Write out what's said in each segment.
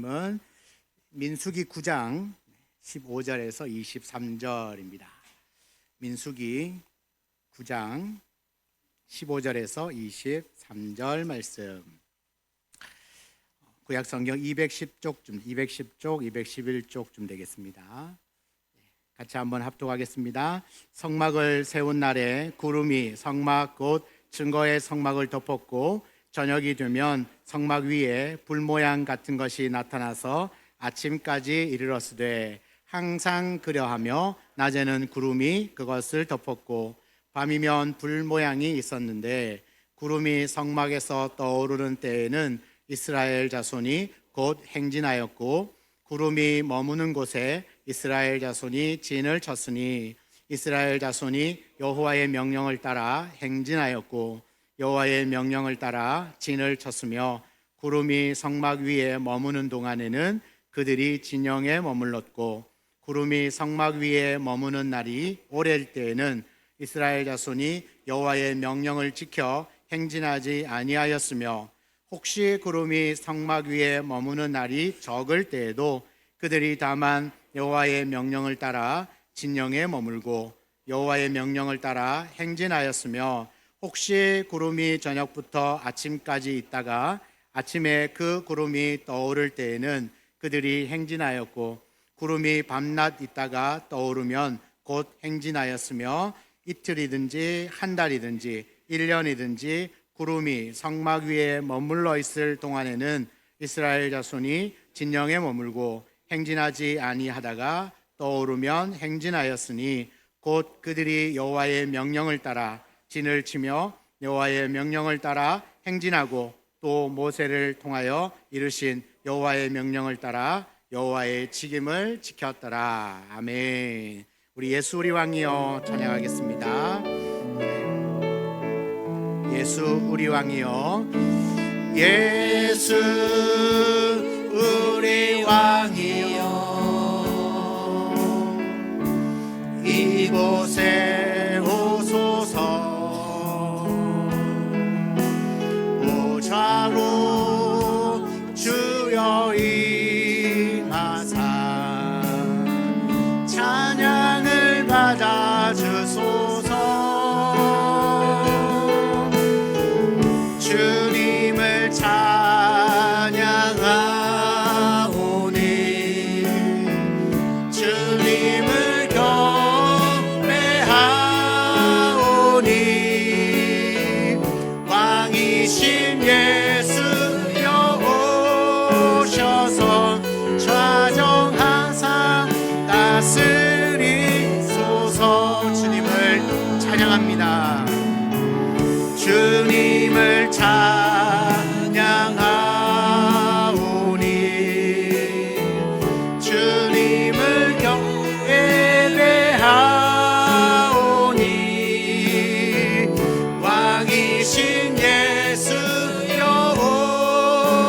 말씀은 민수기 9장 15절에서 23절입니다. 민수기 9장 15절에서 23절 말씀. 구약 성경 210쪽쯤, 211쪽쯤 되겠습니다. 같이 한번 합독하겠습니다. 성막을 세운 날에 구름이 성막 곧 증거의 성막을 덮었고 저녁이 되면 성막 위에 불 모양 같은 것이 나타나서 아침까지 이르렀으되 항상 그려하며 낮에는 구름이 그것을 덮었고 밤이면 불 모양이 있었는데 구름이 성막에서 떠오르는 때에는 이스라엘 자손이 곧 행진하였고 구름이 머무는 곳에 이스라엘 자손이 진을 쳤으니 이스라엘 자손이 여호와의 명령을 따라 행진하였고 여호와의 명령을 따라 진을 쳤으며 구름이 성막 위에 머무는 동안에는 그들이 진영에 머물렀고 구름이 성막 위에 머무는 날이 오래일 때에는 이스라엘 자손이 여호와의 명령을 지켜 행진하지 아니하였으며 혹시 구름이 성막 위에 머무는 날이 적을 때에도 그들이 다만 여호와의 명령을 따라 진영에 머물고 여호와의 명령을 따라 행진하였으며 혹시 구름이 저녁부터 아침까지 있다가 아침에 그 구름이 떠오를 때에는 그들이 행진하였고 구름이 밤낮 있다가 떠오르면 곧 행진하였으며 이틀이든지 한 달이든지 1년이든지 구름이 성막 위에 머물러 있을 동안에는 이스라엘 자손이 진영에 머물고 행진하지 아니하다가 떠오르면 행진하였으니 곧 그들이 여호와의 명령을 따라 진을 치며 여호와의 명령을 따라 행진하고 또 모세를 통하여 이르신 여호와의 명령을 따라 여호와의 직임을 지켰더라. 아멘. 우리 예수 우리 왕이여 찬양하겠습니다. 예수 우리 왕이여, 예수 우리 왕이여, 이곳에 오소서. 오좌로 주여 임하사 찬양을 받아 주소서. 주님을 찬양하오니 주님을 경배하오니 왕이신 예수여 오셔서 좌정 항상 다스리소서. 주님을 찬양합니다. 주님을 찬양하오니 주님을 경배하오니 왕이신 예수여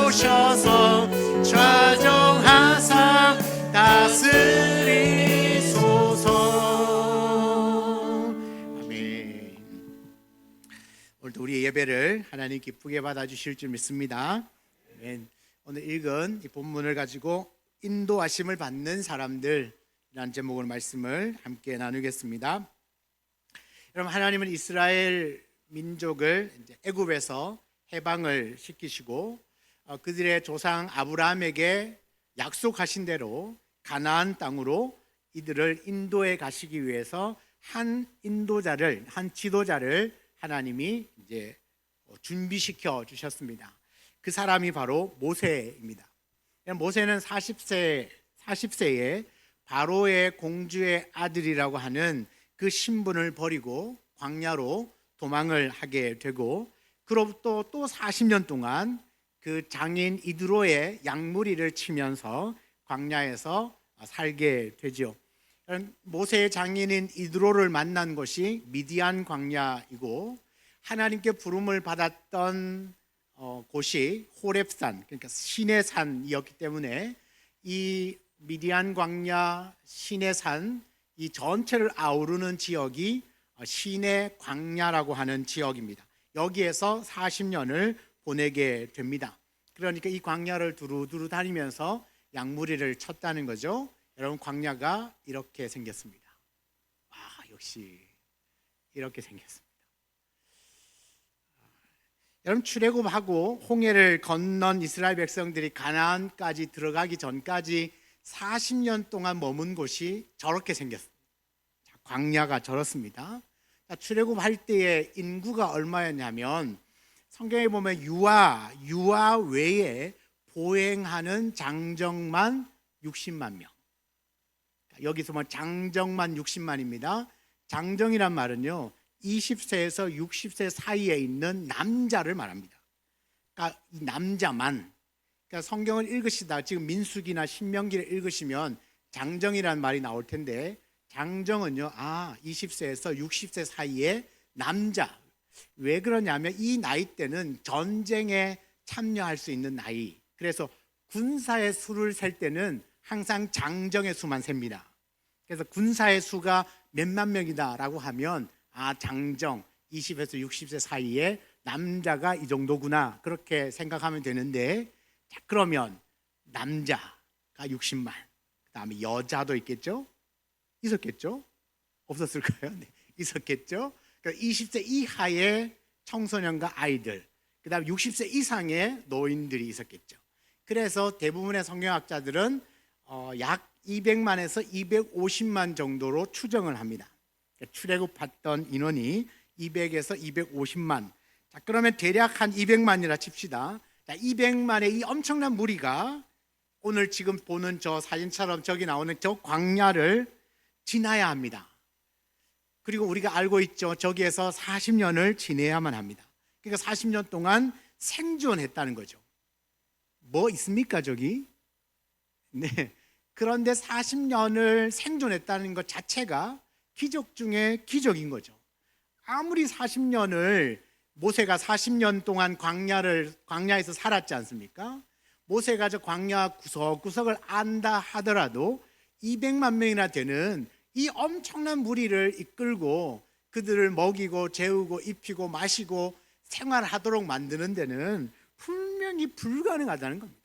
오셔서 좌정 항상 다스리소서. 아멘. 오늘도 우리의 예배를 하나님 기쁘게 받아주실 줄 믿습니다. 아멘. 오늘 읽은 이 본문을 가지고 인도하심을 받는 사람들이라는 제목으로 말씀을 함께 나누겠습니다. 여러분, 하나님은 이스라엘 민족을 애굽에서 해방을 시키시고 그들의 조상 아브라함에게 약속하신 대로 가나안 땅으로 이들을 인도해 가시기 위해서 한 인도자를, 한 지도자를 하나님이 이제 준비시켜 주셨습니다. 그 사람이 바로 모세입니다. 모세는 40세에 바로의 공주의 아들이라고 하는 그 신분을 버리고 광야로 도망을 하게 되고 그로부터 또 40년 동안 그 장인 이드로의 양무리를 치면서 광야에서 살게 되죠. 모세의 장인인 이드로를 만난 곳이 미디안 광야이고 하나님께 부름을 받았던 곳이 호렙산, 그러니까 신의 산이었기 때문에 이 미디안 광야, 신의 산, 이 전체를 아우르는 지역이 신의 광야라고 하는 지역입니다. 여기에서 40년을 보내게 됩니다. 그러니까 이 광야를 두루두루 다니면서 양무리를 쳤다는 거죠. 여러분, 광야가 이렇게 생겼습니다. 역시 이렇게 생겼습니다. 여러분, 출애굽하고 홍해를 건넌 이스라엘 백성들이 가나안까지 들어가기 전까지 40년 동안 머문 곳이 저렇게 생겼습니다. 광야가 저렇습니다. 출애굽할 때의 인구가 얼마였냐면 성경에 보면 유아 외에 보행하는 장정만 60만 명. 여기서 뭐 장정만 60만입니다. 장정이란 말은요, 20세에서 60세 사이에 있는 남자를 말합니다. 그러니까 이 남자만. 그러니까 성경을 읽으시다 지금 민수기나 신명기를 읽으시면 장정이라는 말이 나올 텐데, 장정은요, 20세에서 60세 사이의 남자. 왜 그러냐면 이 나이 때는 전쟁에 참여할 수 있는 나이. 그래서 군사의 수를 셀 때는 항상 장정의 수만 셉니다. 그래서 군사의 수가 몇만 명이다라고 하면 장정 20에서 60세 사이에 남자가 이 정도구나, 그렇게 생각하면 되는데, 그러면 남자가 60만, 그 다음에 여자도 있겠죠? 있었겠죠? 없었을까요? 네, 있었겠죠? 그러니까 20세 이하의 청소년과 아이들, 그 다음에 60세 이상의 노인들이 있었겠죠. 그래서 대부분의 성경학자들은 약 200만에서 250만 정도로 추정을 합니다. 출애굽했던 인원이 200에서 250만. 자, 그러면 대략 한 200만이라 칩시다. 자, 200만의 이 엄청난 무리가 오늘 지금 보는 저 사진처럼 저기 나오는 저 광야를 지나야 합니다. 그리고 우리가 알고 있죠. 저기에서 40년을 지내야만 합니다. 그러니까 40년 동안 생존했다는 거죠. 뭐 있습니까, 저기? 네. 그런데 40년을 생존했다는 것 자체가 기적 중에 기적인 거죠. 아무리 40년을 모세가 40년 동안 광야에서 살았지 않습니까? 모세가 저 광야 구석구석을 안다 하더라도 200만 명이나 되는 이 엄청난 무리를 이끌고 그들을 먹이고 재우고 입히고 마시고 생활하도록 만드는 데는 분명히 불가능하다는 겁니다.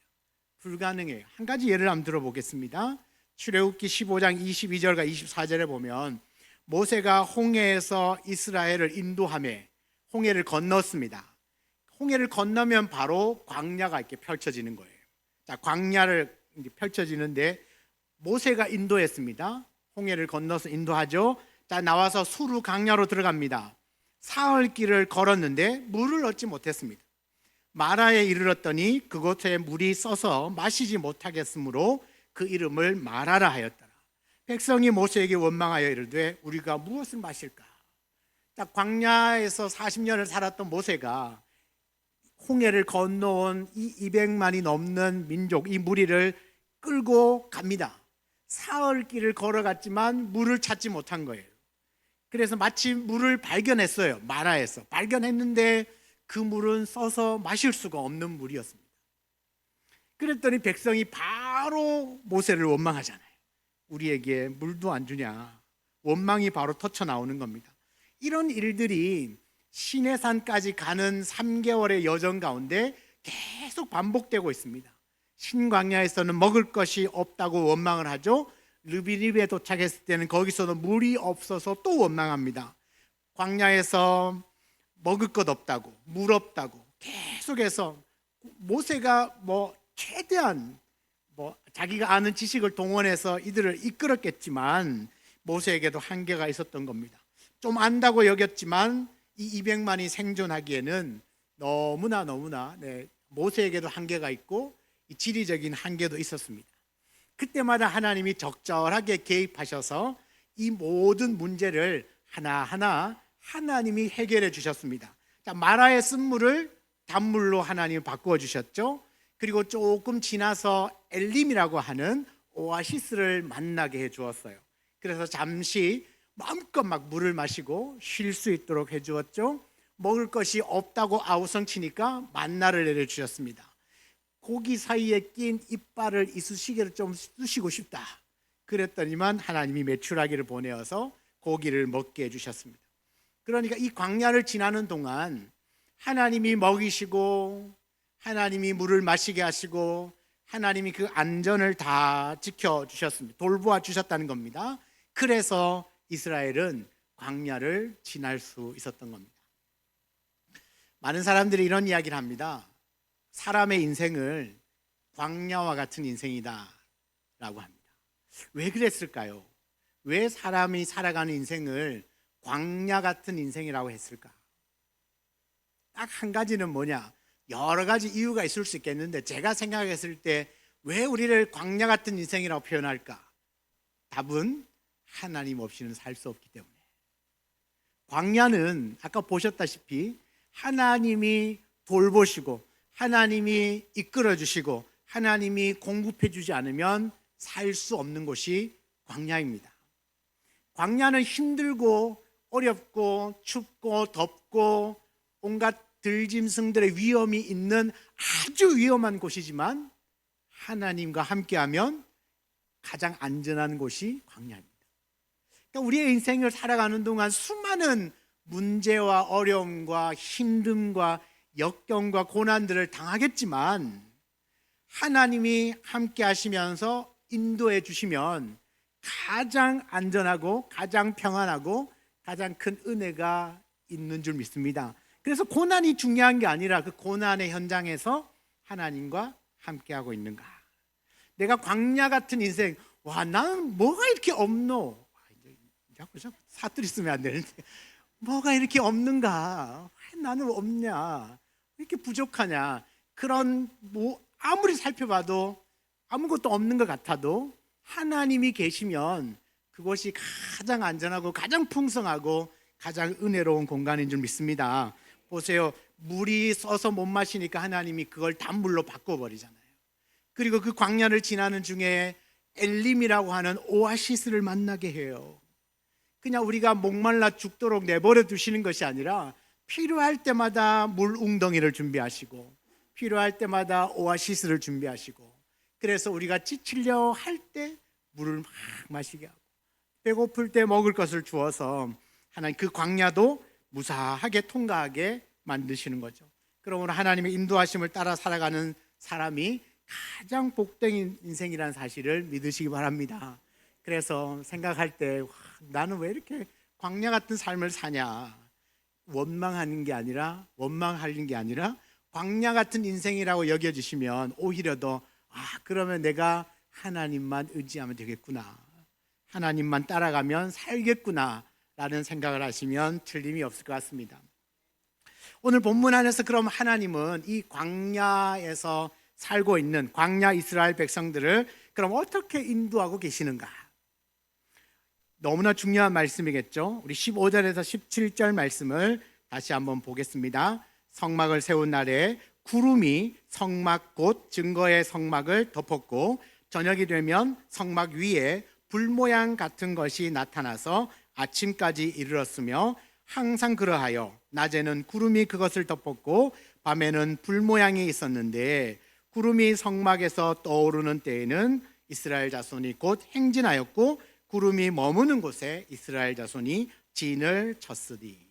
불가능해요. 한 가지 예를 한번 들어보겠습니다. 출애굽기 15장 22절과 24절에 보면 모세가 홍해에서 이스라엘을 인도하며 홍해를 건넜습니다. 홍해를 건너면 바로 광야가 이렇게 펼쳐지는 거예요. 자, 광야를 펼쳐지는데 모세가 인도했습니다. 홍해를 건너서 인도하죠. 자, 나와서 수르 광야로 들어갑니다. 사흘 길을 걸었는데 물을 얻지 못했습니다. 마라에 이르렀더니 그곳에 물이 써서 마시지 못하겠으므로 그 이름을 마라라 하였더라. 백성이 모세에게 원망하여 이르되 우리가 무엇을 마실까? 자, 광야에서 40년을 살았던 모세가 홍해를 건너온 이 200만이 넘는 민족, 이 무리를 끌고 갑니다. 사흘 길을 걸어갔지만 물을 찾지 못한 거예요. 그래서 마치 물을 발견했어요. 마라에서 발견했는데 그 물은 써서 마실 수가 없는 물이었습니다. 그랬더니 백성이 바로 모세를 원망하잖아요. 우리에게 물도 안 주냐. 원망이 바로 터쳐 나오는 겁니다. 이런 일들이 시내산까지 가는 3개월의 여정 가운데 계속 반복되고 있습니다. 신광야에서는 먹을 것이 없다고 원망을 하죠. 르비립에 도착했을 때는 거기서도 물이 없어서 또 원망합니다. 광야에서 먹을 것 없다고, 물 없다고 계속해서 모세가 최대한 자기가 아는 지식을 동원해서 이들을 이끌었겠지만 모세에게도 한계가 있었던 겁니다. 좀 안다고 여겼지만 이 200만이 생존하기에는 너무나 모세에게도 한계가 있고 이 지리적인 한계도 있었습니다. 그때마다 하나님이 적절하게 개입하셔서 이 모든 문제를 하나하나 하나님이 해결해 주셨습니다. 자, 마라의 쓴물을 단물로 하나님이 바꾸어 주셨죠. 그리고 조금 지나서 엘림이라고 하는 오아시스를 만나게 해 주었어요. 그래서 잠시 마음껏 물을 마시고 쉴 수 있도록 해 주었죠. 먹을 것이 없다고 아우성치니까 만나를 내려 주셨습니다. 고기 사이에 낀 이빨을 이쑤시개를 좀 쑤시고 싶다. 그랬더니만 하나님이 메추라기를 보내어서 고기를 먹게 해주셨습니다. 그러니까 이 광야를 지나는 동안 하나님이 먹이시고 하나님이 물을 마시게 하시고 하나님이 그 안전을 다 지켜주셨습니다. 돌보아 주셨다는 겁니다. 그래서 이스라엘은 광야를 지날 수 있었던 겁니다. 많은 사람들이 이런 이야기를 합니다. 사람의 인생을 광야와 같은 인생이다 라고 합니다. 왜 그랬을까요? 왜 사람이 살아가는 인생을 광야 같은 인생이라고 했을까? 딱 한 가지는 뭐냐? 여러 가지 이유가 있을 수 있겠는데 제가 생각했을 때 왜 우리를 광야 같은 인생이라고 표현할까? 답은 하나님 없이는 살 수 없기 때문에. 광야는 아까 보셨다시피 하나님이 돌보시고 하나님이 이끌어 주시고 하나님이 공급해 주지 않으면 살 수 없는 곳이 광야입니다. 광야는 힘들고 어렵고 춥고 덥고 온갖 들짐승들의 위험이 있는 아주 위험한 곳이지만 하나님과 함께하면 가장 안전한 곳이 광야입니다. 그러니까 우리의 인생을 살아가는 동안 수많은 문제와 어려움과 힘듦과 역경과 고난들을 당하겠지만 하나님이 함께 하시면서 인도해 주시면 가장 안전하고 가장 평안하고 가장 큰 은혜가 있는 줄 믿습니다. 그래서 고난이 중요한 게 아니라 그 고난의 현장에서 하나님과 함께하고 있는가. 내가 광야 같은 인생, 와, 나는 뭐가 이렇게 없노? 자꾸 사투리 쓰면 안 되는데 뭐가 이렇게 없는가? 왜 나는 없냐? 왜 이렇게 부족하냐? 그런 아무리 살펴봐도 아무것도 없는 것 같아도 하나님이 계시면 그것이 가장 안전하고 가장 풍성하고 가장 은혜로운 공간인 줄 믿습니다. 보세요. 물이 써서 못 마시니까 하나님이 그걸 단물로 바꿔버리잖아요. 그리고 그 광야를 지나는 중에 엘림이라고 하는 오아시스를 만나게 해요. 그냥 우리가 목말라 죽도록 내버려 두시는 것이 아니라 필요할 때마다 물 웅덩이를 준비하시고 필요할 때마다 오아시스를 준비하시고 그래서 우리가 지치려 할 때 물을 막 마시게 하고 배고플 때 먹을 것을 주어서 하나님 그 광야도 무사하게 통과하게 만드시는 거죠. 그러므로 하나님의 인도하심을 따라 살아가는 사람이 가장 복된 인생이라는 사실을 믿으시기 바랍니다. 그래서 생각할 때 나는 왜 이렇게 광야 같은 삶을 사냐 원망하는 게 아니라 원망하는 게 아니라 광야 같은 인생이라고 여겨주시면 오히려 더 그러면 내가 하나님만 의지하면 되겠구나, 하나님만 따라가면 살겠구나 라는 생각을 하시면 틀림이 없을 것 같습니다. 오늘 본문 안에서 그럼 하나님은 이 광야에서 살고 있는 광야 이스라엘 백성들을 그럼 어떻게 인도하고 계시는가? 너무나 중요한 말씀이겠죠. 우리 15절에서 17절 말씀을 다시 한번 보겠습니다. 성막을 세운 날에 구름이 성막 곧 증거의 성막을 덮었고 저녁이 되면 성막 위에 불 모양 같은 것이 나타나서 아침까지 이르렀으며 항상 그러하여 낮에는 구름이 그것을 덮었고 밤에는 불 모양이 있었는데 구름이 성막에서 떠오르는 때에는 이스라엘 자손이 곧 행진하였고 구름이 머무는 곳에 이스라엘 자손이 진을 쳤으니.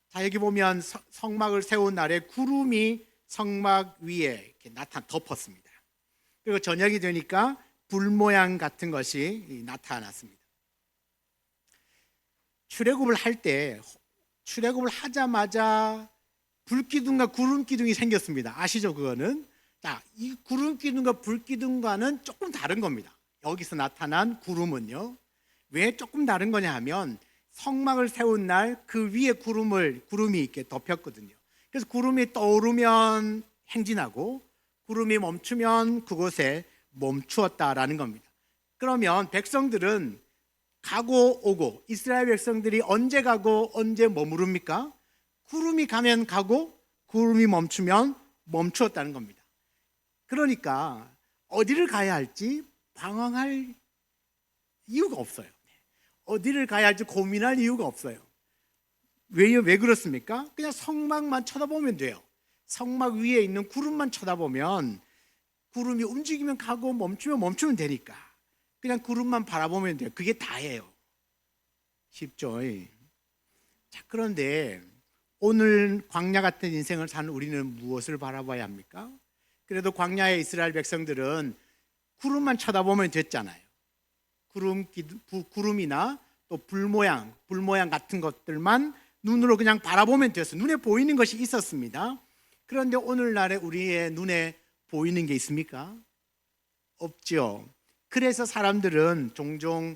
자, 여기 보면 성막을 세운 날에 구름이 성막 위에 이렇게 덮었습니다. 그리고 저녁이 되니까 불 모양 같은 것이 나타났습니다. 출애굽을 할 때 출애굽을 하자마자 불기둥과 구름기둥이 생겼습니다. 아시죠? 그거는. 자, 이 구름기둥과 불기둥과는 조금 다른 겁니다. 여기서 나타난 구름은요. 왜 조금 다른 거냐 하면 성막을 세운 날 그 위에 구름이 이렇게 덮였거든요. 그래서 구름이 떠오르면 행진하고 구름이 멈추면 그곳에 멈추었다라는 겁니다. 그러면 백성들은 가고 오고 이스라엘 백성들이 언제 가고 언제 머무릅니까? 구름이 가면 가고 구름이 멈추면 멈추었다는 겁니다. 그러니까 어디를 가야 할지 방황할 이유가 없어요. 어디를 가야 할지 고민할 이유가 없어요. 왜 그렇습니까? 그냥 성막만 쳐다보면 돼요. 성막 위에 있는 구름만 쳐다보면 구름이 움직이면 가고 멈추면 되니까 그냥 구름만 바라보면 돼요. 그게 다예요. 쉽죠? 자, 그런데 오늘 광야 같은 인생을 사는 우리는 무엇을 바라봐야 합니까? 그래도 광야의 이스라엘 백성들은 구름만 쳐다보면 됐잖아요. 구름이나 또 불 모양 같은 것들만 눈으로 그냥 바라보면 됐어요. 눈에 보이는 것이 있었습니다. 그런데 오늘날에 우리의 눈에 보이는 게 있습니까? 없죠. 그래서 사람들은 종종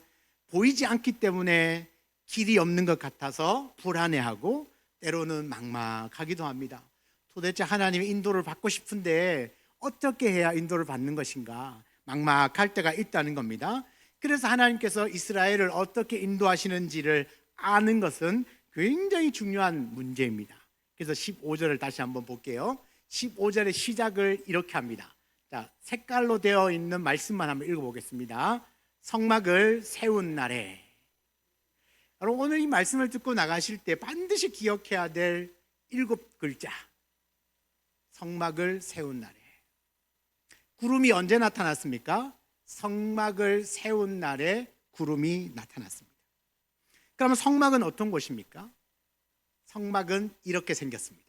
보이지 않기 때문에 길이 없는 것 같아서 불안해하고 때로는 막막하기도 합니다. 도대체 하나님의 인도를 받고 싶은데 어떻게 해야 인도를 받는 것인가 막막할 때가 있다는 겁니다. 그래서 하나님께서 이스라엘을 어떻게 인도하시는지를 아는 것은 굉장히 중요한 문제입니다. 그래서 15절을 다시 한번 볼게요. 15절의 시작을 이렇게 합니다. 자, 색깔로 되어 있는 말씀만 한번 읽어보겠습니다. 성막을 세운 날에. 여러분, 오늘 이 말씀을 듣고 나가실 때 반드시 기억해야 될 7글자. 성막을 세운 날에. 구름이 언제 나타났습니까? 성막을 세운 날에 구름이 나타났습니다. 그러면 성막은 어떤 곳입니까? 성막은 이렇게 생겼습니다.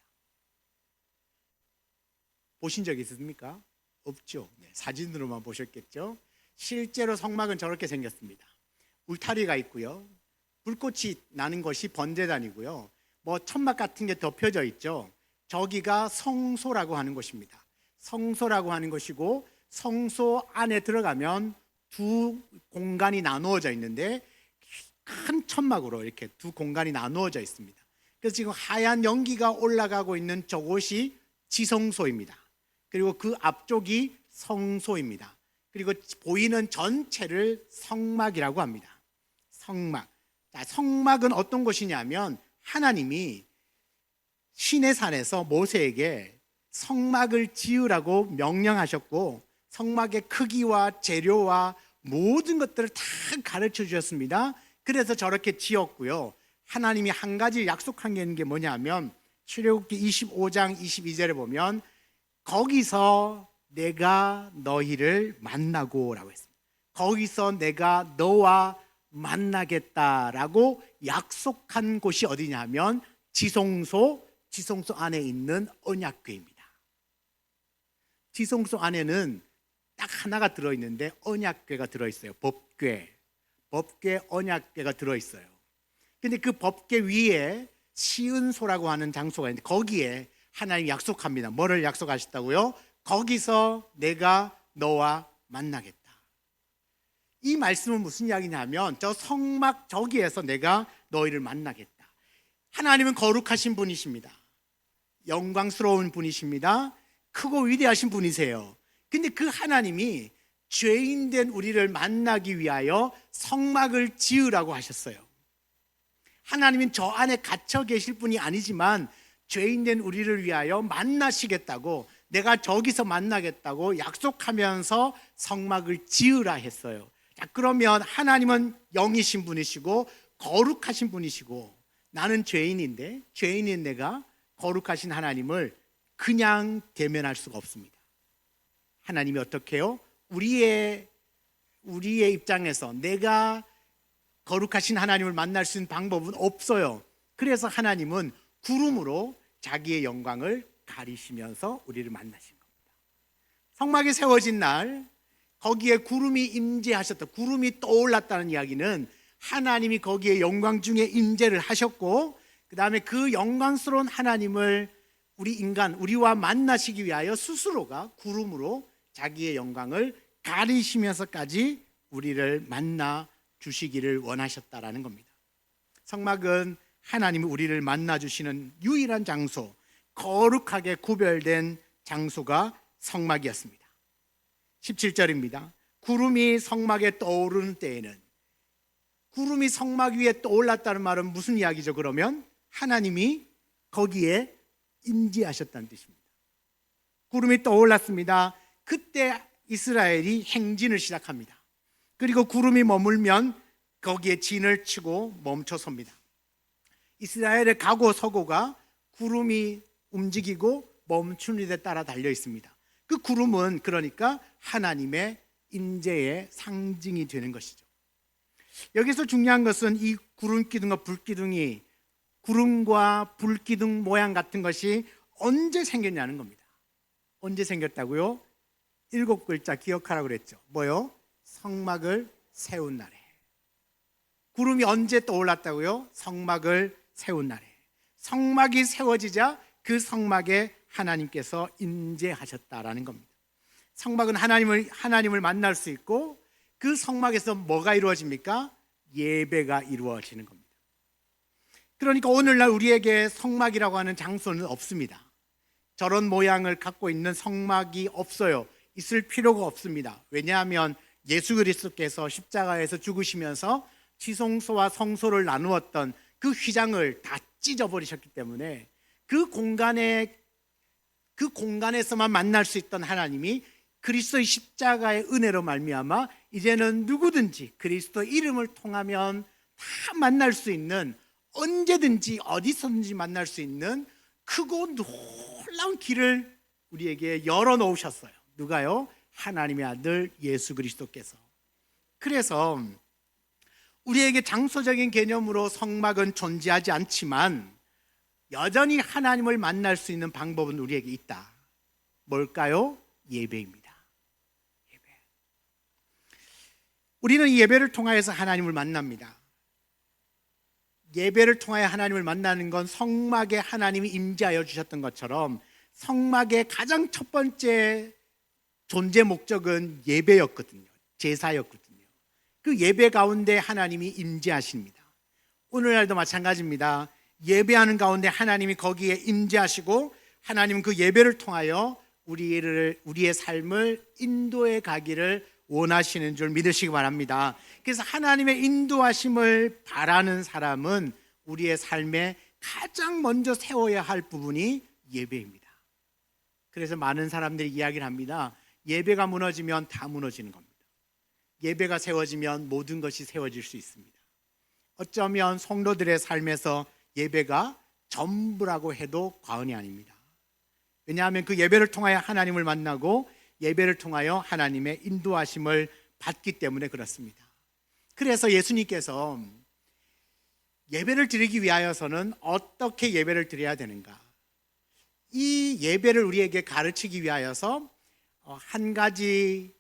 보신 적 있습니까? 없죠. 네, 사진으로만 보셨겠죠. 실제로 성막은 저렇게 생겼습니다. 울타리가 있고요. 불꽃이 나는 것이 번제단이고요. 천막 같은 게 덮여져 있죠. 저기가 성소라고 하는 곳입니다. 성소라고 하는 것이고 성소 안에 들어가면 두 공간이 나누어져 있는데 큰 천막으로 이렇게 두 공간이 나누어져 있습니다. 그래서 지금 하얀 연기가 올라가고 있는 저곳이 지성소입니다. 그리고 그 앞쪽이 성소입니다. 그리고 보이는 전체를 성막이라고 합니다. 성막. 자, 성막은 어떤 곳이냐면 하나님이 시내산에서 모세에게 성막을 지으라고 명령하셨고 성막의 크기와 재료와 모든 것들을 다 가르쳐 주셨습니다. 그래서 저렇게 지었고요. 하나님이 한 가지 약속한 게 있는 게 뭐냐면 출애굽기 25장 22절에 보면 거기서 내가 너희를 만나고 라고 했습니다. 거기서 내가 너와 만나겠다라고 약속한 곳이 어디냐면 지성소 안에 있는 언약궤입니다. 지성소 안에는 딱 하나가 들어있는데 언약궤가 들어있어요. 법궤 언약궤가 들어있어요. 근데 그 법궤 위에 시은소라고 하는 장소가 있는데 거기에 하나님이 약속합니다. 뭐를 약속하셨다고요? 거기서 내가 너와 만나겠다. 이 말씀은 무슨 이야기냐면 저 성막 저기에서 내가 너희를 만나겠다. 하나님은 거룩하신 분이십니다. 영광스러운 분이십니다. 크고 위대하신 분이세요. 근데 그 하나님이 죄인된 우리를 만나기 위하여 성막을 지으라고 하셨어요. 하나님은 저 안에 갇혀 계실 분이 아니지만 죄인된 우리를 위하여 만나시겠다고 내가 저기서 만나겠다고 약속하면서 성막을 지으라 했어요. 자, 그러면 하나님은 영이신 분이시고 거룩하신 분이시고 나는 죄인인데 죄인인 내가 거룩하신 하나님을 그냥 대면할 수가 없습니다. 하나님이 어떻게 해요? 우리의 입장에서 내가 거룩하신 하나님을 만날 수 있는 방법은 없어요. 그래서 하나님은 구름으로 자기의 영광을 가리시면서 우리를 만나신 겁니다. 성막이 세워진 날 거기에 구름이 임재하셨다. 구름이 떠올랐다는 이야기는 하나님이 거기에 영광 중에 임재를 하셨고 그 다음에 그 영광스러운 하나님을 우리와 만나시기 위하여 스스로가 구름으로 자기의 영광을 가리시면서까지 우리를 만나 주시기를 원하셨다라는 겁니다. 성막은 하나님이 우리를 만나 주시는 유일한 장소, 거룩하게 구별된 장소가 성막이었습니다. 17절입니다. 구름이 성막에 떠오르는 때에는, 구름이 성막 위에 떠올랐다는 말은 무슨 이야기죠? 그러면 하나님이 거기에 임재하셨다는 뜻입니다. 구름이 떠올랐습니다. 그때 이스라엘이 행진을 시작합니다. 그리고 구름이 머물면 거기에 진을 치고 멈춰섭니다. 이스라엘의 가고 서고가 구름이 움직이고 멈추는 데 따라 달려 있습니다. 그 구름은 그러니까 하나님의 임재의 상징이 되는 것이죠. 여기서 중요한 것은 이 구름 기둥과 불 기둥이 구름과 불기둥 모양 같은 것이 언제 생겼냐는 겁니다. 언제 생겼다고요? 7글자 기억하라고 그랬죠. 뭐요? 성막을 세운 날에. 구름이 언제 떠올랐다고요? 성막을 세운 날에. 성막이 세워지자 그 성막에 하나님께서 임재하셨다라는 겁니다. 성막은 하나님을 만날 수 있고, 그 성막에서 뭐가 이루어집니까? 예배가 이루어지는 겁니다. 그러니까 오늘날 우리에게 성막이라고 하는 장소는 없습니다. 저런 모양을 갖고 있는 성막이 없어요. 있을 필요가 없습니다. 왜냐하면 예수 그리스도께서 십자가에서 죽으시면서 지성소와 성소를 나누었던 그 휘장을 다 찢어버리셨기 때문에 그 공간에서만 만날 수 있던 하나님이 그리스도의 십자가의 은혜로 말미암아 이제는 누구든지 그리스도 이름을 통하면 다 만날 수 있는, 언제든지 어디서든지 만날 수 있는 크고 놀라운 길을 우리에게 열어놓으셨어요. 누가요? 하나님의 아들 예수 그리스도께서. 그래서 우리에게 장소적인 개념으로 성막은 존재하지 않지만 여전히 하나님을 만날 수 있는 방법은 우리에게 있다. 뭘까요? 예배입니다. 예배. 우리는 이 예배를 통하여서 하나님을 만납니다. 예배를 통하여 하나님을 만나는 건 성막에 하나님이 임재하여 주셨던 것처럼 성막의 가장 첫 번째 존재 목적은 예배였거든요. 제사였거든요. 그 예배 가운데 하나님이 임재하십니다. 오늘날도 마찬가지입니다. 예배하는 가운데 하나님이 거기에 임재하시고, 하나님은 그 예배를 통하여 우리의 삶을 인도해 가기를 원하시는 줄 믿으시기 바랍니다. 그래서 하나님의 인도하심을 바라는 사람은 우리의 삶에 가장 먼저 세워야 할 부분이 예배입니다. 그래서 많은 사람들이 이야기를 합니다. 예배가 무너지면 다 무너지는 겁니다. 예배가 세워지면 모든 것이 세워질 수 있습니다. 어쩌면 성도들의 삶에서 예배가 전부라고 해도 과언이 아닙니다. 왜냐하면 그 예배를 통하여 하나님을 만나고 예배를 통하여 하나님의 인도하심을 받기 때문에 그렇습니다. 그래서 예수님께서 예배를 드리기 위하여서는 어떻게 예배를 드려야 되는가, 이 예배를 우리에게 가르치기 위하여서 한 가지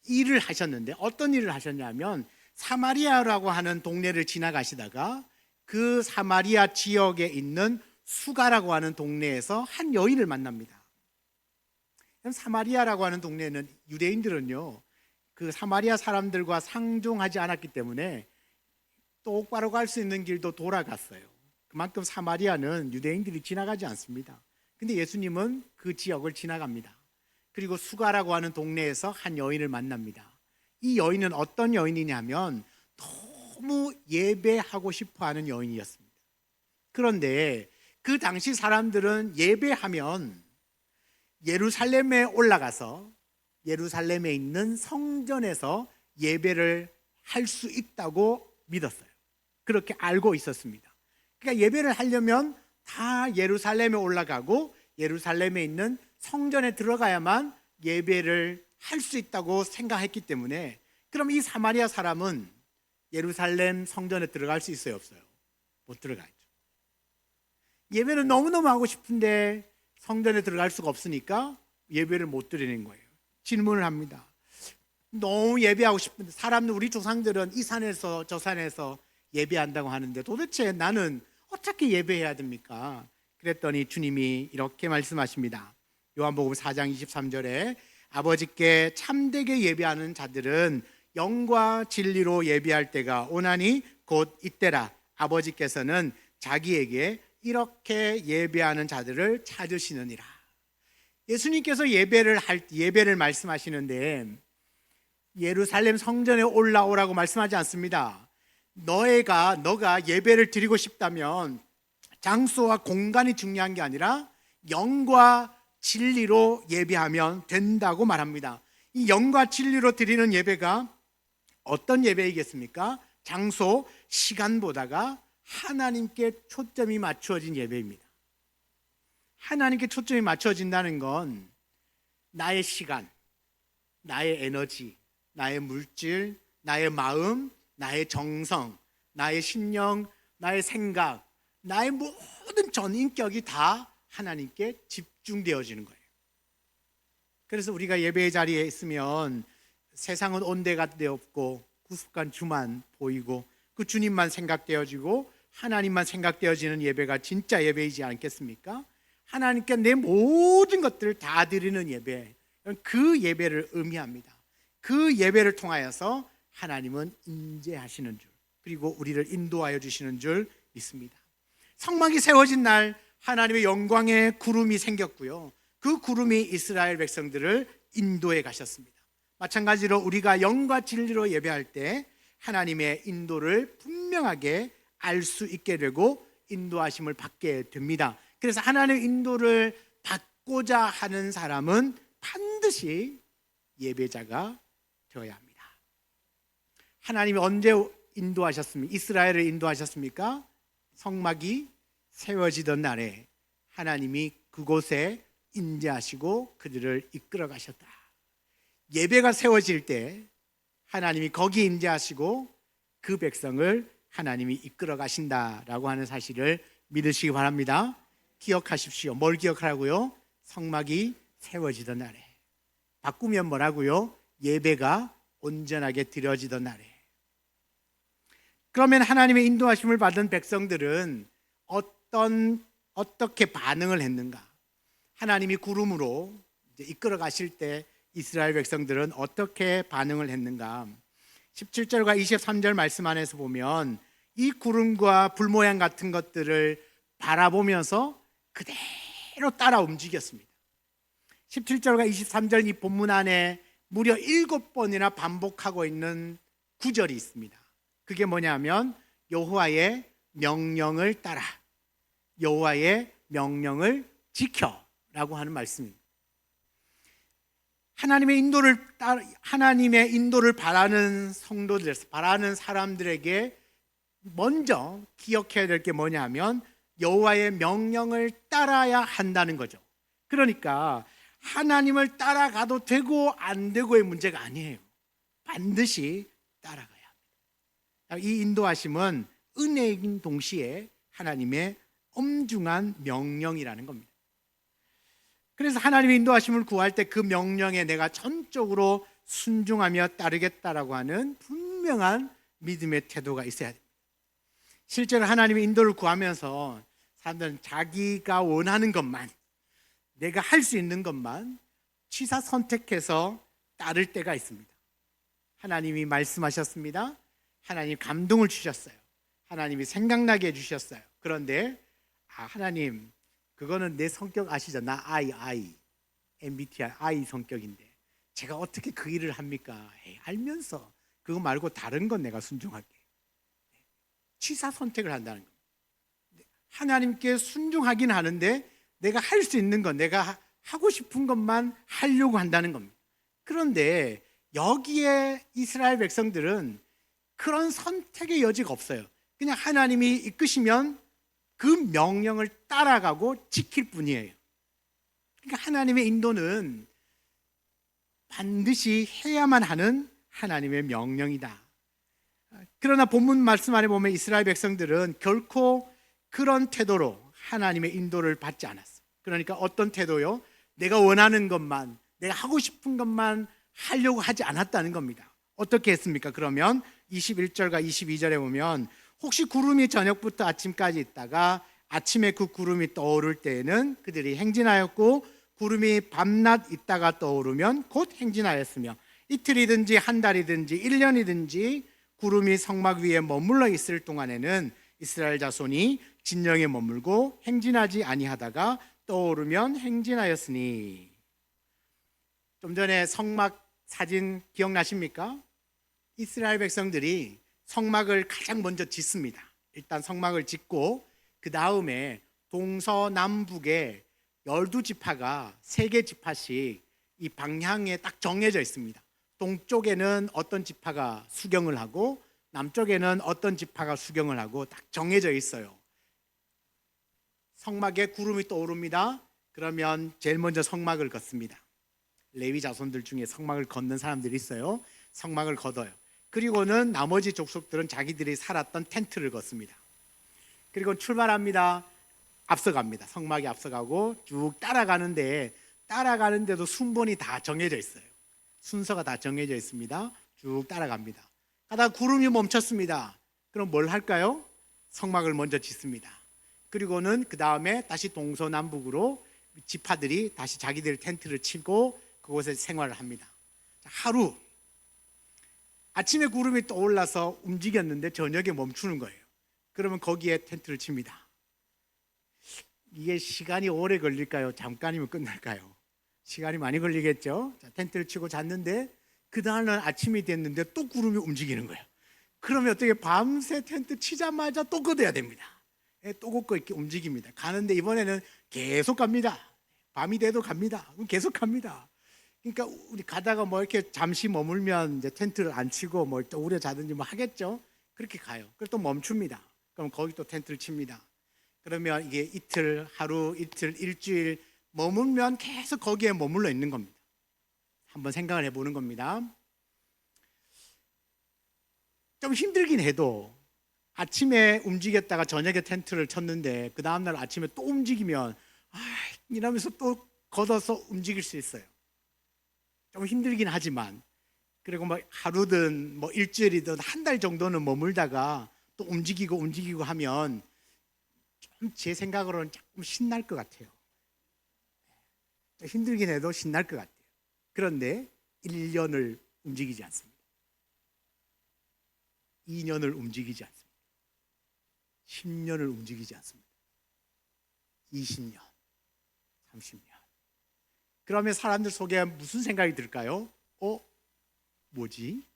일을 하셨는데, 어떤 일을 하셨냐면 사마리아라고 하는 동네를 지나가시다가 그 사마리아 지역에 있는 수가라고 하는 동네에서 한 여인을 만납니다. 사마리아라고 하는 동네는 유대인들은요, 그 사마리아 사람들과 상종하지 않았기 때문에 똑바로 갈 수 있는 길도 돌아갔어요. 그만큼 사마리아는 유대인들이 지나가지 않습니다. 근데 예수님은 그 지역을 지나갑니다. 그리고 수가라고 하는 동네에서 한 여인을 만납니다. 이 여인은 어떤 여인이냐면 너무 예배하고 싶어하는 여인이었습니다. 그런데 그 당시 사람들은 예배하면 예루살렘에 올라가서 예루살렘에 있는 성전에서 예배를 할 수 있다고 믿었어요. 그렇게 알고 있었습니다. 그러니까 예배를 하려면 다 예루살렘에 올라가고 예루살렘에 있는 성전에 들어가야만 예배를 할 수 있다고 생각했기 때문에, 그럼 이 사마리아 사람은 예루살렘 성전에 들어갈 수 있어요, 없어요? 못 들어가죠. 예배는 너무너무 하고 싶은데 성전에 들어갈 수가 없으니까 예배를 못 드리는 거예요. 질문을 합니다. 너무 예배하고 싶은데, 우리 조상들은 이 산에서 저 산에서 예배한다고 하는데 도대체 나는 어떻게 예배해야 됩니까? 그랬더니 주님이 이렇게 말씀하십니다. 요한복음 4장 23절에 아버지께 참되게 예배하는 자들은 영과 진리로 예배할 때가 오나니 곧 이때라. 아버지께서는 자기에게 이렇게 예배하는 자들을 찾으시느니라. 예수님께서 예배를 말씀하시는데 예루살렘 성전에 올라오라고 말씀하지 않습니다. 너가 예배를 드리고 싶다면 장소와 공간이 중요한 게 아니라 영과 진리로 예배하면 된다고 말합니다. 이 영과 진리로 드리는 예배가 어떤 예배이겠습니까? 장소, 시간보다가 하나님께 초점이 맞추어진 예배입니다. 하나님께 초점이 맞춰진다는 건 나의 시간, 나의 에너지, 나의 물질, 나의 마음, 나의 정성, 나의 신령, 나의 생각, 나의 모든 전인격이 다 하나님께 집중되어지는 거예요. 그래서 우리가 예배의 자리에 있으면 세상은 온데가 없고 구속한 주만 보이고 그 주님만 생각되어지고 하나님만 생각되어지는 예배가 진짜 예배이지 않겠습니까? 하나님께 내 모든 것들을 다 드리는 예배, 그 예배를 의미합니다. 그 예배를 통하여서 하나님은 임재하시는 줄, 그리고 우리를 인도하여 주시는 줄 믿습니다. 성막이 세워진 날 하나님의 영광의 구름이 생겼고요, 그 구름이 이스라엘 백성들을 인도해 가셨습니다. 마찬가지로 우리가 영과 진리로 예배할 때 하나님의 인도를 분명하게 알 수 있게 되고 인도하심을 받게 됩니다. 그래서 하나님의 인도를 받고자 하는 사람은 반드시 예배자가 되어야 합니다. 하나님이 언제 인도하셨습니까? 이스라엘을 인도하셨습니까? 성막이 세워지던 날에 하나님이 그곳에 임재하시고 그들을 이끌어 가셨다. 예배가 세워질 때 하나님이 거기 임재하시고 그 백성을 하나님이 이끌어 가신다라고 하는 사실을 믿으시기 바랍니다. 기억하십시오. 뭘 기억하라고요? 성막이 세워지던 날에. 바꾸면 뭐라고요? 예배가 온전하게 드려지던 날에. 그러면 하나님의 인도하심을 받은 백성들은 어떻게 반응을 했는가? 하나님이 구름으로 이제 이끌어 가실 때 이스라엘 백성들은 어떻게 반응을 했는가? 17절과 23절 말씀 안에서 보면 이 구름과 불 모양 같은 것들을 바라보면서 그대로 따라 움직였습니다. 17절과 23절 이 본문 안에 무려 7번이나 반복하고 있는 구절이 있습니다. 그게 뭐냐면 여호와의 명령을 따라, 여호와의 명령을 지켜라고 하는 말씀입니다. 하나님의 인도를 바라는 성도들, 바라는 사람들에게 먼저 기억해야 될 게 뭐냐면 여호와의 명령을 따라야 한다는 거죠. 그러니까 하나님을 따라가도 되고 안 되고의 문제가 아니에요. 반드시 따라가야 합니다. 이 인도하심은 은혜인 동시에 하나님의 엄중한 명령이라는 겁니다. 그래서 하나님의 인도하심을 구할 때 그 명령에 내가 전적으로 순종하며 따르겠다라고 하는 분명한 믿음의 태도가 있어야 됩니다. 실제로 하나님의 인도를 구하면서 사람들은 자기가 원하는 것만, 내가 할 수 있는 것만 취사 선택해서 따를 때가 있습니다. 하나님이 말씀하셨습니다. 하나님 감동을 주셨어요. 하나님이 생각나게 해주셨어요. 그런데 하나님, 그거는 내 성격 아시죠? 나 MBTI I 성격인데 제가 어떻게 그 일을 합니까? 알면서 그거 말고 다른 건 내가 순종할게. 취사 선택을 한다는 겁니다. 하나님께 순종하긴 하는데 내가 할 수 있는 것, 내가 하고 싶은 것만 하려고 한다는 겁니다. 그런데 여기에 이스라엘 백성들은 그런 선택의 여지가 없어요. 그냥 하나님이 이끄시면 그 명령을 따라가고 지킬 뿐이에요. 그러니까 하나님의 인도는 반드시 해야만 하는 하나님의 명령이다. 그러나 본문 말씀 안에 보면 이스라엘 백성들은 결코 그런 태도로 하나님의 인도를 받지 않았어요. 그러니까 어떤 태도요? 내가 원하는 것만, 내가 하고 싶은 것만 하려고 하지 않았다는 겁니다. 어떻게 했습니까? 그러면 21절과 22절에 보면 혹시 구름이 저녁부터 아침까지 있다가 아침에 그 구름이 떠오를 때에는 그들이 행진하였고 구름이 밤낮 있다가 떠오르면 곧 행진하였으며 이틀이든지 한 달이든지 1년이든지 구름이 성막 위에 머물러 있을 동안에는 이스라엘 자손이 진영에 머물고 행진하지 아니하다가 떠오르면 행진하였으니. 좀 전에 성막 사진 기억나십니까? 이스라엘 백성들이 성막을 가장 먼저 짓습니다. 일단 성막을 짓고 그 다음에 동서남북에 12지파가 3개 지파씩 이 방향에 딱 정해져 있습니다. 동쪽에는 어떤 지파가 수경을 하고 남쪽에는 어떤 지파가 수경을 하고 딱 정해져 있어요. 성막에 구름이 떠오릅니다. 그러면 제일 먼저 성막을 걷습니다. 레위 자손들 중에 성막을 걷는 사람들이 있어요. 성막을 걷어요. 그리고는 나머지 족속들은 자기들이 살았던 텐트를 걷습니다. 그리고 출발합니다. 앞서갑니다. 성막이 앞서가고 쭉 따라가는데도 순번이 다 정해져 있어요. 순서가 다 정해져 있습니다. 쭉 따라갑니다. 가다가 구름이 멈췄습니다. 그럼 뭘 할까요? 성막을 먼저 짓습니다. 그리고는 그 다음에 다시 동서남북으로 지파들이 다시 자기들 텐트를 치고 그곳에 생활을 합니다. 하루 아침에 구름이 떠올라서 움직였는데 저녁에 멈추는 거예요. 그러면 거기에 텐트를 칩니다. 이게 시간이 오래 걸릴까요? 잠깐이면 끝날까요? 시간이 많이 걸리겠죠. 자, 텐트를 치고 잤는데 그 다음날 아침이 됐는데 또 구름이 움직이는 거예요. 그러면 어떻게 밤새 텐트 치자마자 또 걷어야 됩니다. 또 걷고 이렇게 움직입니다. 가는데 이번에는 계속 갑니다. 밤이 돼도 갑니다. 계속 갑니다. 그러니까 우리 가다가 뭐 이렇게 잠시 머물면 이제 텐트를 안 치고 뭐 또 우려 자든지 뭐 하겠죠. 그렇게 가요. 그리고 또 멈춥니다. 그럼 거기 또 텐트를 칩니다. 그러면 이게 이틀, 하루, 이틀, 일주일 머물면 계속 거기에 머물러 있는 겁니다. 한번 생각을 해보는 겁니다. 좀 힘들긴 해도 아침에 움직였다가 저녁에 텐트를 쳤는데 그 다음날 아침에 또 움직이면 이러면서 또 걷어서 움직일 수 있어요. 좀 힘들긴 하지만 그리고 뭐 하루든 뭐 일주일이든 한 달 정도는 머물다가 또 움직이고 하면 좀 제 생각으로는 조금 신날 것 같아요. 힘들긴 해도 신날 것 같아요. 그런데 1년을 움직이지 않습니다. 2년을 움직이지 않습니다. 10년을 움직이지 않습니다. 20년, 30년. 그러면 사람들 속에 무슨 생각이 들까요? 뭐지?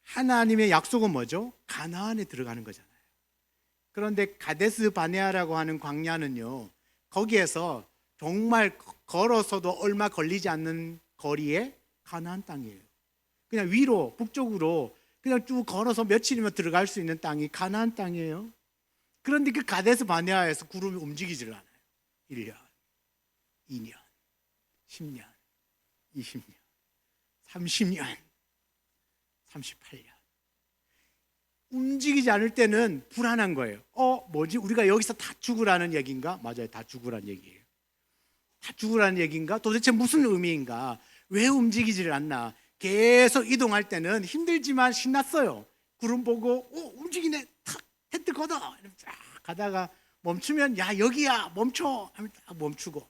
하나님의 약속은 뭐죠? 가나안에 들어가는 거잖아요. 그런데 가데스 바네아라고 하는 광야는요, 거기에서 정말 걸어서도 얼마 걸리지 않는 거리에 가나안 땅이에요. 그냥 위로 북쪽으로 그냥 쭉 걸어서 며칠이면 들어갈 수 있는 땅이 가나안 땅이에요. 그런데 그 가데스 바네아에서 구름이 움직이질 않아요. 1년, 2년, 10년, 20년, 30년, 38년. 움직이지 않을 때는 불안한 거예요. 뭐지? 우리가 여기서 다 죽으라는 얘기인가? 맞아요. 다 죽으라는 얘기예요. 다 죽으라는 얘기인가? 도대체 무슨 의미인가? 왜 움직이지를 않나? 계속 이동할 때는 힘들지만 신났어요. 구름 보고 움직이네. 탁 텐트 걷어. 쫙 가다가 멈추면 야 여기야 멈춰 하면 딱 멈추고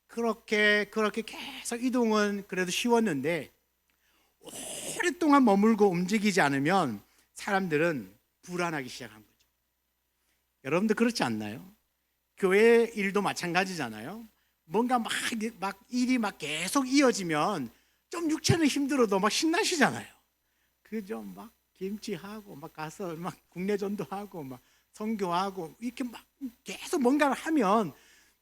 그렇게 계속 이동은 그래도 쉬웠는데 오랫동안 머물고 움직이지 않으면 사람들은 불안하기 시작한 거죠. 여러분도 그렇지 않나요? 교회 일도 마찬가지잖아요. 뭔가 막 일이 막 계속 이어지면 좀 육체는 힘들어도 막 신나시잖아요. 그죠? 막 김치하고 막 가서 막 국내전도 하고 막 선교하고 이렇게 막 계속 뭔가를 하면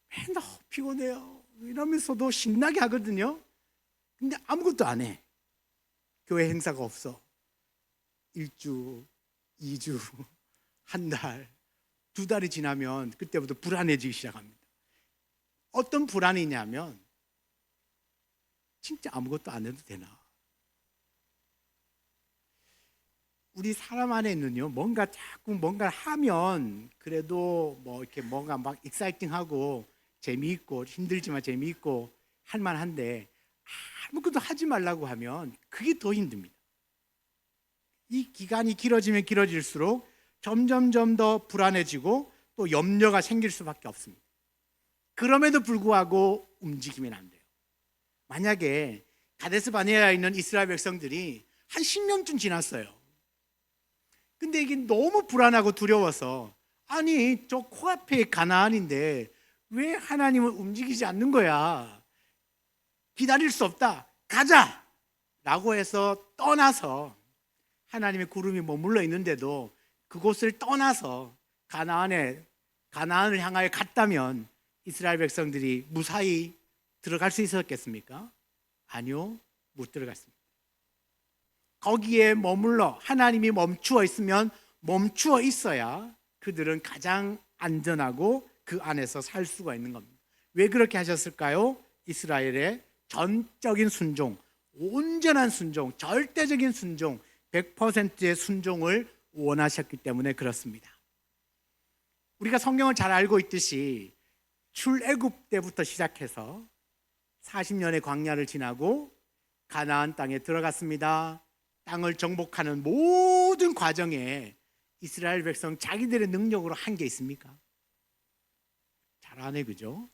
맨날 피곤해요 이러면서도 신나게 하거든요. 근데 아무것도 안 해. 교회 행사가 없어. 1주, 2주, 한 달, 2달이 지나면 그때부터 불안해지기 시작합니다. 어떤 불안이냐면 진짜 아무것도 안 해도 되나? 우리 사람 안에는요, 자꾸 뭔가를 하면 그래도 뭐 이렇게 뭔가 막 익사이팅하고 재미있고 힘들지만 재미있고 할만한데 아무것도 하지 말라고 하면 그게 더 힘듭니다. 이 기간이 길어지면 길어질수록 점점 더 불안해지고 또 염려가 생길 수밖에 없습니다. 그럼에도 불구하고 움직이면 안 돼요. 만약에 가데스 바네아에 있는 이스라엘 백성들이 한 10년쯤 지났어요. 근데 이게 너무 불안하고 두려워서 아니 저 코앞에 가나안인데 왜 하나님은 움직이지 않는 거야? 기다릴 수 없다. 가자! 라고 해서 떠나서 하나님의 구름이 머물러 있는데도 그곳을 떠나서 가나안을 향하여 갔다면 이스라엘 백성들이 무사히 들어갈 수 있었겠습니까? 아니요, 못 들어갔습니다. 거기에 머물러 하나님이 멈추어 있으면 멈추어 있어야 그들은 가장 안전하고 그 안에서 살 수가 있는 겁니다. 왜 그렇게 하셨을까요? 이스라엘의 전적인 순종, 온전한 순종, 절대적인 순종, 100%의 순종을 원하셨기 때문에 그렇습니다. 우리가 성경을 잘 알고 있듯이 출애굽 때부터 시작해서 40년의 광야를 지나고 가나안 땅에 들어갔습니다. 땅을 정복하는 모든 과정에 이스라엘 백성 자기들의 능력으로 한 게 있습니까? 잘하네, 그죠?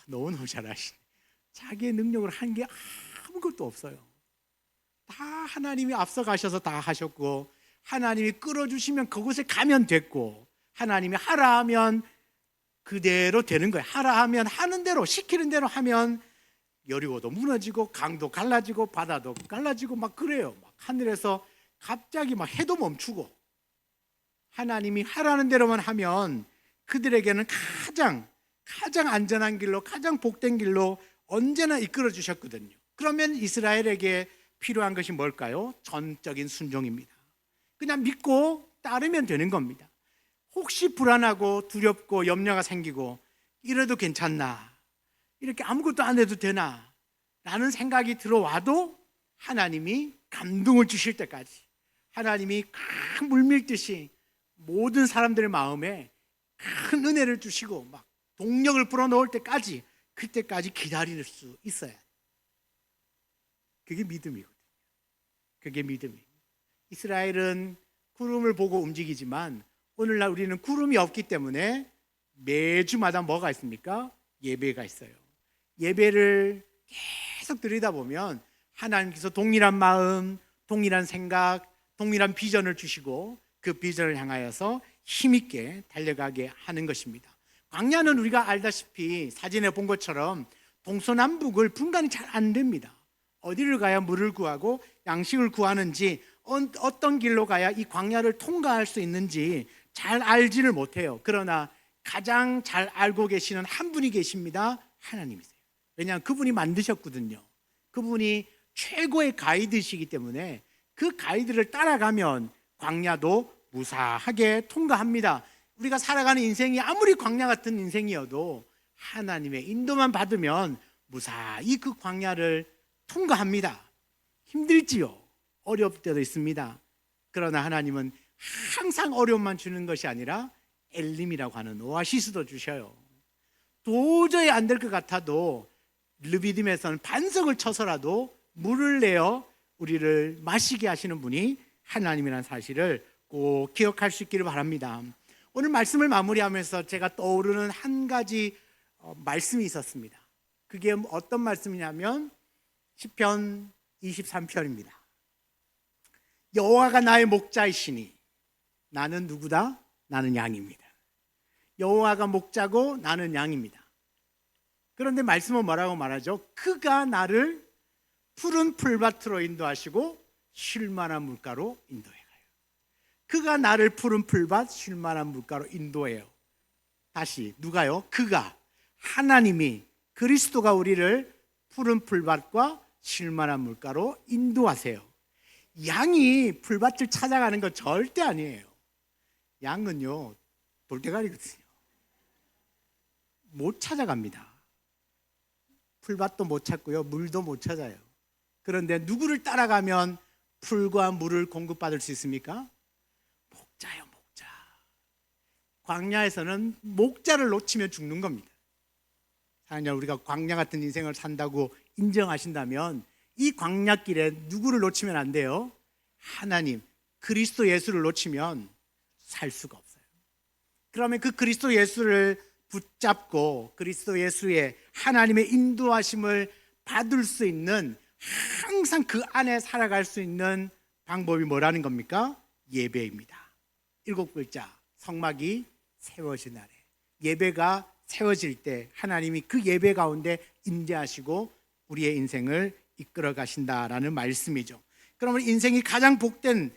너무너무 잘하시네. 자기의 능력으로 한 게 아무것도 없어요. 다 하나님이 앞서 가셔서 다 하셨고, 하나님이 끌어주시면 그곳에 가면 됐고, 하나님이 하라 하면 그대로 되는 거예요. 하라 하면 하는 대로, 시키는 대로 하면 여리고도 무너지고 강도 갈라지고 바다도 갈라지고 막 그래요. 막 하늘에서 갑자기 막 해도 멈추고, 하나님이 하라는 대로만 하면 그들에게는 가장 안전한 길로, 가장 복된 길로 언제나 이끌어 주셨거든요. 그러면 이스라엘에게 필요한 것이 뭘까요? 전적인 순종입니다. 그냥 믿고 따르면 되는 겁니다. 혹시 불안하고 두렵고 염려가 생기고 이래도 괜찮나? 이렇게 아무것도 안 해도 되나? 라는 생각이 들어와도 하나님이 감동을 주실 때까지, 하나님이 큰 물밀듯이 모든 사람들의 마음에 큰 은혜를 주시고 막 동력을 불어넣을 때까지, 그때까지 기다릴 수 있어야 돼요. 그게 믿음이거든요. 그게 믿음이에요. 이스라엘은 구름을 보고 움직이지만 오늘날 우리는 구름이 없기 때문에 매주마다 뭐가 있습니까? 예배가 있어요. 예배를 계속 들여다보면 하나님께서 동일한 마음, 동일한 생각, 동일한 비전을 주시고 그 비전을 향하여서 힘있게 달려가게 하는 것입니다. 광야는 우리가 알다시피 사진에 본 것처럼 동서남북을 분간이 잘 안 됩니다. 어디를 가야 물을 구하고 양식을 구하는지, 어떤 길로 가야 이 광야를 통과할 수 있는지 잘 알지를 못해요. 그러나 가장 잘 알고 계시는 한 분이 계십니다. 하나님이세요. 왜냐하면 그분이 만드셨거든요. 그분이 최고의 가이드시기 때문에 그 가이드를 따라가면 광야도 무사하게 통과합니다. 우리가 살아가는 인생이 아무리 광야 같은 인생이어도 하나님의 인도만 받으면 무사히 그 광야를 통과합니다. 힘들지요. 어려울 때도 있습니다. 그러나 하나님은 항상 어려움만 주는 것이 아니라 엘림이라고 하는 오아시스도 주셔요. 도저히 안 될 것 같아도 르비딤에서는 반석을 쳐서라도 물을 내어 우리를 마시게 하시는 분이 하나님이라는 사실을 꼭 기억할 수 있기를 바랍니다. 오늘 말씀을 마무리하면서 제가 떠오르는 한 가지 말씀이 있었습니다. 그게 어떤 말씀이냐면 시편 23편입니다. 여호와가 나의 목자이시니 나는 누구다? 나는 양입니다. 여호와가 목자고 나는 양입니다. 그런데 말씀은 뭐라고 말하죠? 그가 나를 푸른 풀밭으로 인도하시고 쉴만한 물가로 인도해 가요. 그가 나를 푸른 풀밭, 쉴만한 물가로 인도해요. 다시 누가요? 그가, 하나님이, 그리스도가 우리를 푸른 풀밭과 쉴만한 물가로 인도하세요. 양이 풀밭을 찾아가는 건 절대 아니에요. 양은요 돌대가리거든요. 못 찾아갑니다. 풀밭도 못 찾고요, 물도 못 찾아요. 그런데 누구를 따라가면 풀과 물을 공급받을 수 있습니까? 목자요, 목자. 광야에서는 목자를 놓치면 죽는 겁니다. 사실 우리가 광야 같은 인생을 산다고 인정하신다면 이 광야길에 누구를 놓치면 안 돼요? 하나님, 그리스도 예수를 놓치면 살 수가 없어요. 그러면 그 그리스도 예수를 붙잡고 그리스도 예수의 하나님의 인도하심을 받을 수 있는, 항상 그 안에 살아갈 수 있는 방법이 뭐라는 겁니까? 예배입니다. 7글자 성막이 세워진 날에, 예배가 세워질 때 하나님이 그 예배 가운데 임재하시고 우리의 인생을 이끌어 가신다라는 말씀이죠. 그러면 인생이 가장 복된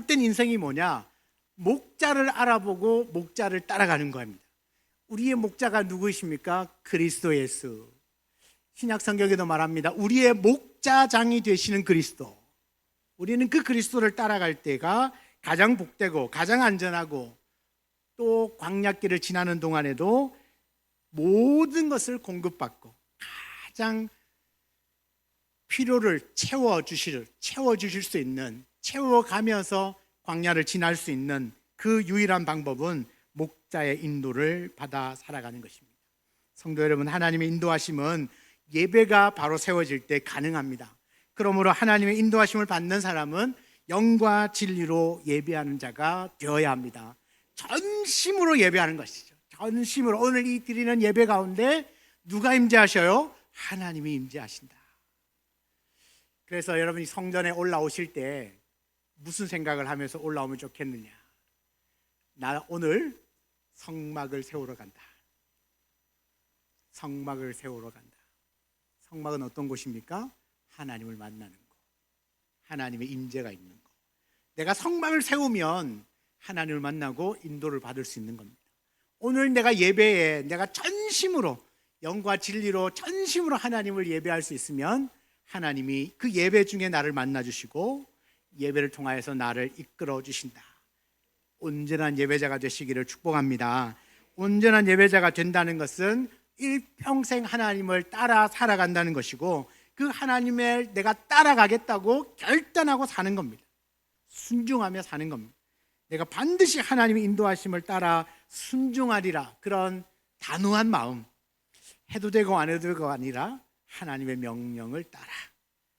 인생이 뭐냐? 목자를 알아보고 목자를 따라가는 겁니다. 우리의 목자가 누구이십니까? 그리스도 예수. 신약 성경에도 말합니다. 우리의 목자장이 되시는 그리스도. 우리는 그 그리스도를 따라갈 때가 가장 복되고 가장 안전하고, 또 광야길을 지나는 동안에도 모든 것을 공급받고 가장 필요를 채워주실 수 있는, 채워가면서 광야를 지날 수 있는 그 유일한 방법은 목자의 인도를 받아 살아가는 것입니다. 성도 여러분, 하나님의 인도하심은 예배가 바로 세워질 때 가능합니다. 그러므로 하나님의 인도하심을 받는 사람은 영과 진리로 예배하는 자가 되어야 합니다. 전심으로 예배하는 것이죠. 전심으로. 오늘 이 드리는 예배 가운데 누가 임재하셔요? 하나님이 임재하신다. 그래서 여러분이 성전에 올라오실 때 무슨 생각을 하면서 올라오면 좋겠느냐? 나 오늘 성막을 세우러 간다. 성막을 세우러 간다. 성막은 어떤 곳입니까? 하나님을 만나는 곳, 하나님의 임재가 있는 곳. 내가 성막을 세우면 하나님을 만나고 인도를 받을 수 있는 겁니다. 오늘 내가 예배에 내가 전심으로 영과 진리로 전심으로 하나님을 예배할 수 있으면 하나님이 그 예배 중에 나를 만나주시고 예배를 통하여서 나를 이끌어 주신다. 온전한 예배자가 되시기를 축복합니다. 온전한 예배자가 된다는 것은 일평생 하나님을 따라 살아간다는 것이고, 그 하나님을 내가 따라가겠다고 결단하고 사는 겁니다. 순종하며 사는 겁니다. 내가 반드시 하나님의 인도하심을 따라 순종하리라, 그런 단호한 마음, 해도 되고 안 해도 되고가 아니라 하나님의 명령을 따라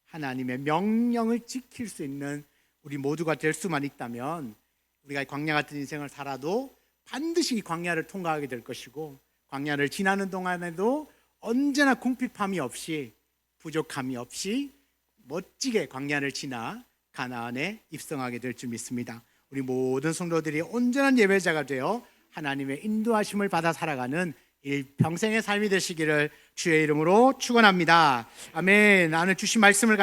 하나님의 명령을 지킬 수 있는 우리 모두가 될 수만 있다면 우리가 광야 같은 인생을 살아도 반드시 이 광야를 통과하게 될 것이고, 광야를 지나는 동안에도 언제나 궁핍함이 없이 부족함이 없이 멋지게 광야를 지나 가나안에 입성하게 될 줄 믿습니다. 우리 모든 성도들이 온전한 예배자가 되어 하나님의 인도하심을 받아 살아가는 일평생의 삶이 되시기를 주의 이름으로 축원합니다. 아멘. 나는 주신 말씀을